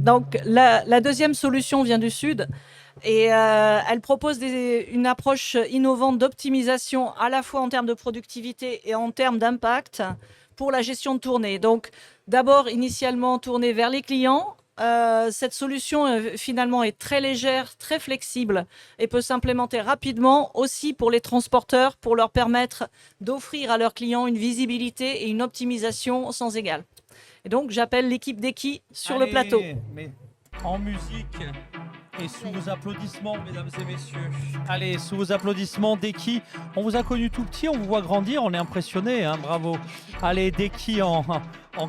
Donc la deuxième solution vient du Sud et elle propose une approche innovante d'optimisation à la fois en termes de productivité et en termes d'impact pour la gestion de tournée. Donc d'abord initialement tournée vers les clients. Cette solution finalement est très légère, très flexible et peut s'implémenter rapidement aussi pour les transporteurs pour leur permettre d'offrir à leurs clients une visibilité et une optimisation sans égale. Et donc j'appelle l'équipe d'Eki sur le plateau. Mais en musique et sous vos applaudissements, mesdames et messieurs. Allez, sous vos applaudissements, Deki. On vous a connu tout petit, on vous voit grandir, on est impressionné, hein, bravo. Allez, Deki en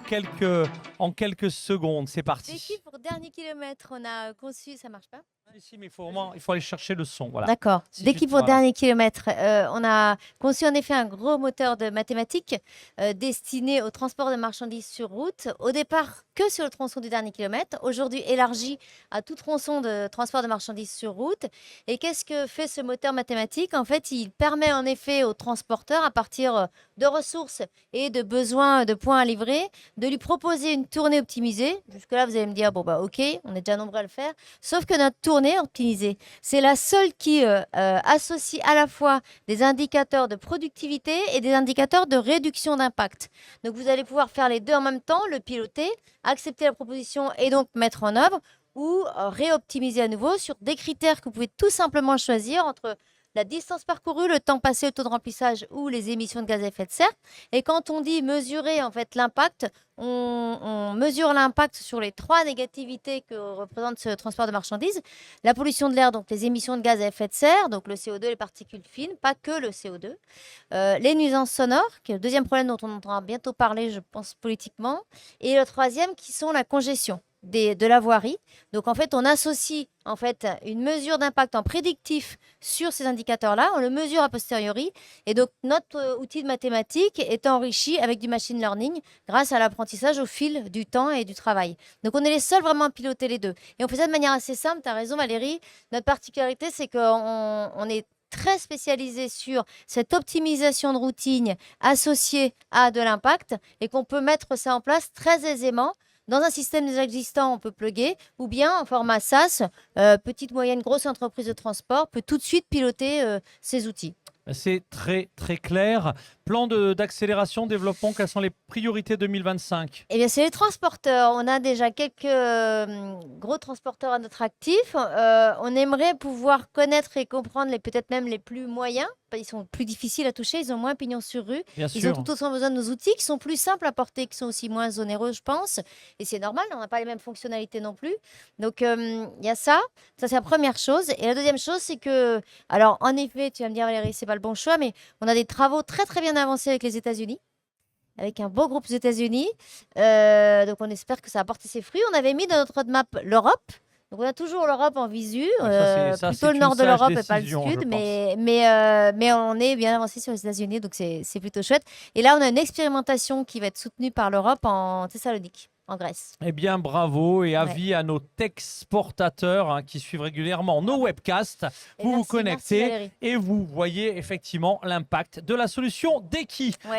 quelques secondes, c'est parti. Deki pour dernier kilomètre, on a conçu, ça marche pas? Ici, mais il faut aller chercher le son. Voilà. D'accord. Si Deki pour voilà. dernier kilomètre, on a conçu en effet un gros moteur de mathématiques destiné au transport de marchandises sur route. Au départ, que sur le tronçon du dernier kilomètre. Aujourd'hui, élargi à tout tronçon de transport de marchandises sur route. Et qu'est-ce que fait ce moteur mathématique? En fait, il permet en effet aux transporteurs, à partir de ressources et de besoins de points à livrer, de lui proposer une tournée optimisée. Jusque-là, vous allez me dire, bon, bah, ok, on est déjà nombreux à le faire. Sauf que notre tournée optimisée, c'est la seule qui associe à la fois des indicateurs de productivité et des indicateurs de réduction d'impact. Donc, vous allez pouvoir faire les deux en même temps, le piloter, accepter la proposition et donc mettre en œuvre, ou réoptimiser à nouveau sur des critères que vous pouvez tout simplement choisir entre la distance parcourue, le temps passé, le taux de remplissage ou les émissions de gaz à effet de serre. Et quand on dit mesurer en fait l'impact, on mesure l'impact sur les 3 négativités que représente ce transport de marchandises. La pollution de l'air, donc les émissions de gaz à effet de serre, donc le CO2, les particules fines, pas que le CO2. Les nuisances sonores, qui est le deuxième problème dont on entendra bientôt parler, je pense, politiquement. Et le troisième, qui sont la congestion de la voirie. Donc en fait, on associe en fait une mesure d'impact en prédictif sur ces indicateurs-là, on le mesure a posteriori, et donc notre outil de mathématiques est enrichi avec du machine learning grâce à l'apprentissage au fil du temps et du travail. Donc on est les seuls vraiment à piloter les deux. Et on fait ça de manière assez simple, tu as raison Valérie, notre particularité c'est qu'on est très spécialisé sur cette optimisation de routine associée à de l'impact et qu'on peut mettre ça en place très aisément. Dans un système déjà existant, on peut plugger, ou bien en format SaaS, petite, moyenne, grosse entreprise de transport peut tout de suite piloter ces outils. C'est très très clair. Plan d'accélération, développement, quelles sont les priorités 2025? Eh bien, c'est les transporteurs. On a déjà quelques gros transporteurs à notre actif. On aimerait pouvoir connaître et comprendre peut-être même les plus moyens. Ils sont plus difficiles à toucher, ils ont moins pignon sur rue. Bien Ils ont sûr. tout autant besoin de nos outils qui sont plus simples à porter, qui sont aussi moins onéreux, je pense. Et c'est normal, on n'a pas les mêmes fonctionnalités non plus. Donc, il y a ça. Ça, c'est la première chose. Et la deuxième chose, c'est que, alors, en effet, tu vas me dire, Valérie, c'est pas le bon choix, mais on a des travaux très, très bien avancés avec les États-Unis, avec un beau groupe aux États-Unis. Donc, on espère que ça va porter ses fruits. On avait mis dans notre roadmap l'Europe. Donc, on a toujours l'Europe en visu, plutôt le nord de l'Europe et pas le sud, mais on est bien avancé sur les États-Unis, donc c'est plutôt chouette. Et là, on a une expérimentation qui va être soutenue par l'Europe en Thessalonique, en Grèce. Eh bien, bravo et Ouais. avis à nos exportateurs hein, qui suivent régulièrement nos webcasts. Et Vous vous merci connectez Valérie. et vous voyez effectivement l'impact de la solution Deki. Ouais.